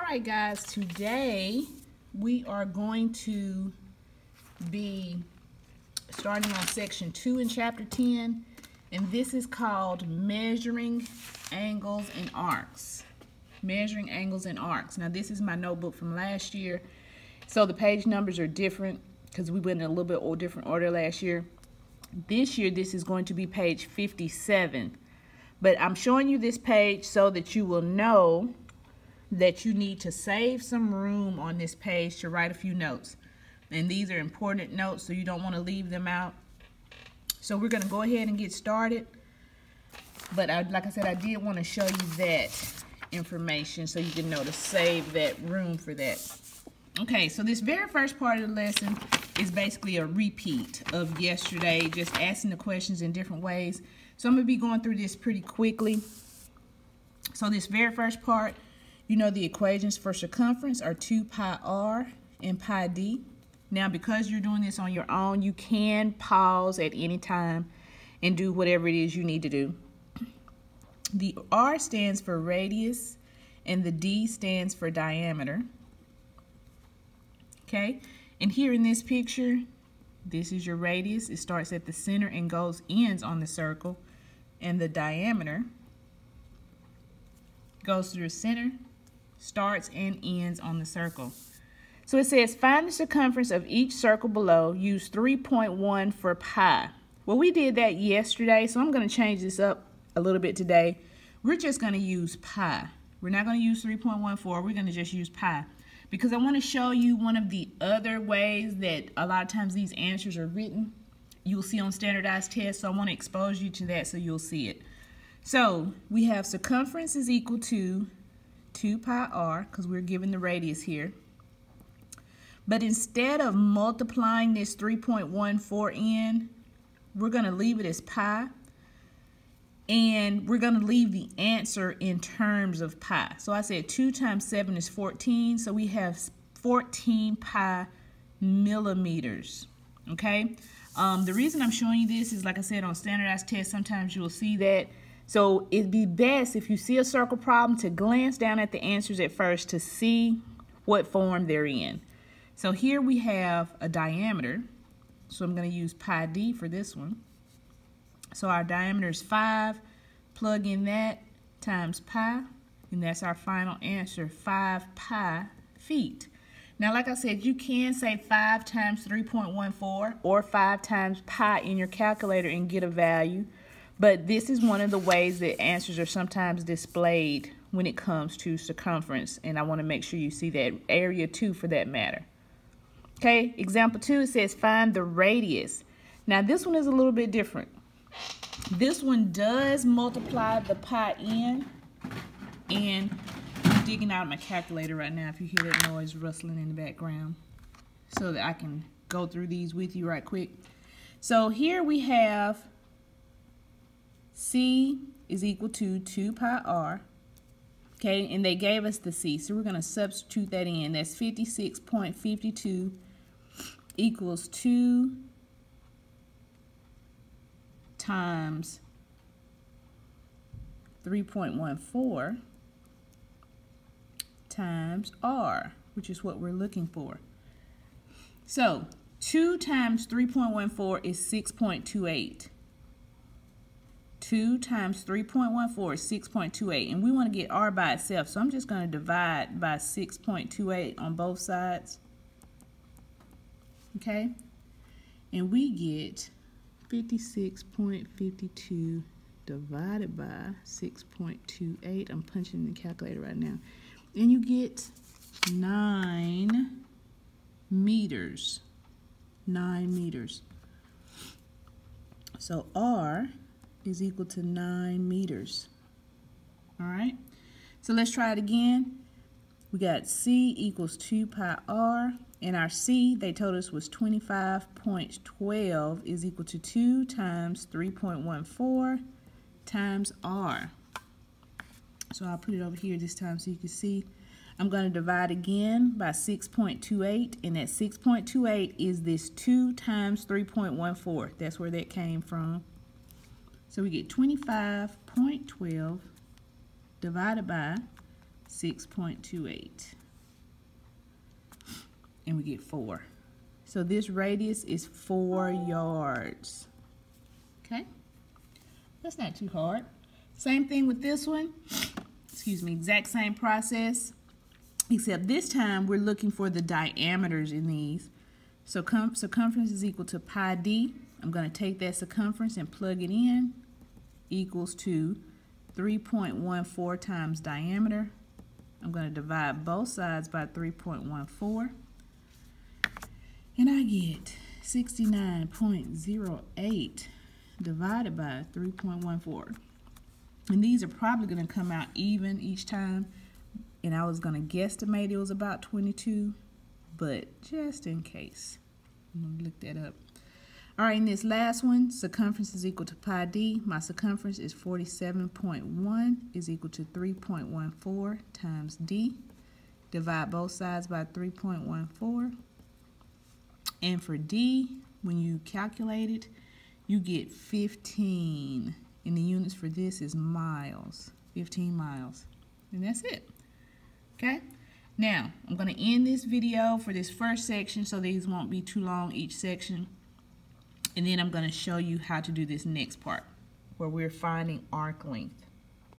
right, guys, today we are going to be starting on section 2 in chapter 10, and this is called measuring angles and arcs. Measuring angles and arcs. Now, this is my notebook from last year, so the page numbers are different because we went in a little bit different order last year. This year, this is going to be page 57, but I'm showing you this page so that you will know that you need to save some room on this page to write a few notes. And these are important notes, so you don't want to leave them out. So we're going to go ahead and get started. But like I said, I did want to show you that information so you can know to save that room for that. Okay, so this very first part of the lesson is basically a repeat of yesterday, just asking the questions in different ways. So I'm going to be going through this pretty quickly. So this very first part, you know the equations for circumference are 2 pi r and pi d. Now, because you're doing this on your own, you can pause at any time and do whatever it is you need to do. The r stands for radius and the d stands for diameter. Okay, and here in this picture, this is your radius. It starts at the center and ends on the circle, and the diameter goes through the center, starts and ends on the circle. So it says find the circumference of each circle below. Use 3.1 for pi. Well, we did that yesterday, so I'm going to change this up a little bit today. We're just going to use pi. We're not going to use 3.14. We're going to just use pi, because I want to show you one of the other ways that a lot of times these answers are written. You'll see on standardized tests, so I want to expose you to that so you'll see it. So we have circumference is equal to 2 pi r, because we're given the radius here. But instead of multiplying this 3.14 in, we're going to leave it as pi. And we're going to leave the answer in terms of pi. So I said 2 times 7 is 14. So we have 14 pi millimeters. Okay? The reason I'm showing you this is, like I said, on standardized tests, sometimes you will see that. So it'd be best if you see a circle problem to glance down at the answers at first to see what form they're in. So here we have a diameter. So I'm going to use pi d for this one. So our diameter is 5. Plug in that times pi, and that's our final answer, 5 pi feet. Now, like I said, you can say 5 times 3.14 or 5 times pi in your calculator and get a value. But this is one of the ways that answers are sometimes displayed when it comes to circumference. And I want to make sure you see that area too for that matter. Okay, example 2, it says find the radius. Now this one is a little bit different. This one does multiply the pi in, and I'm digging out my calculator right now if you hear that noise rustling in the background, so that I can go through these with you right quick. So here we have C is equal to 2 pi r, okay, and they gave us the C, so we're going to substitute that in. That's 56.52 equals 2 times 3.14 times r, which is what we're looking for. So 2 times 3.14 is 6.28. 2 times 3.14 is 6.28, and we want to get r by itself, so I'm just going to divide by 6.28 on both sides. Okay, and we get 56.52 divided by 6.28. I'm punching in the calculator right now, and you get 9 meters. 9 meters. So r is equal to 9 meters. All right, so let's try it again. We got C equals 2 pi r, and our C, they told us, was 25.12 is equal to 2 times 3.14 times r. So I'll put it over here this time so you can see. I'm going to divide again by 6.28, and that 6.28 is this 2 times 3.14. That's where that came from. So we get 25.12 divided by 6.28. And we get 4. So this radius is 4 yards. Okay? That's not too hard. Same thing with this one. Excuse me, exact same process. Except this time we're looking for the diameters in these. So circumference is equal to pi d. I'm going to take that circumference and plug it in. Equals to 3.14 times diameter. I'm going to divide both sides by 3.14. And I get 69.08 divided by 3.14. And these are probably going to come out even each time. And I was going to guesstimate it was about 22. But just in case, I'm going to look that up. All right, in this last one, circumference is equal to pi d. My circumference is 47.1 is equal to 3.14 times d. Divide both sides by 3.14. And for d, when you calculate it, you get 15. And the units for this is miles, 15 miles. And that's it. Okay? Now, I'm going to end this video for this first section so these won't be too long each section. And then I'm going to show you how to do this next part where we're finding arc length.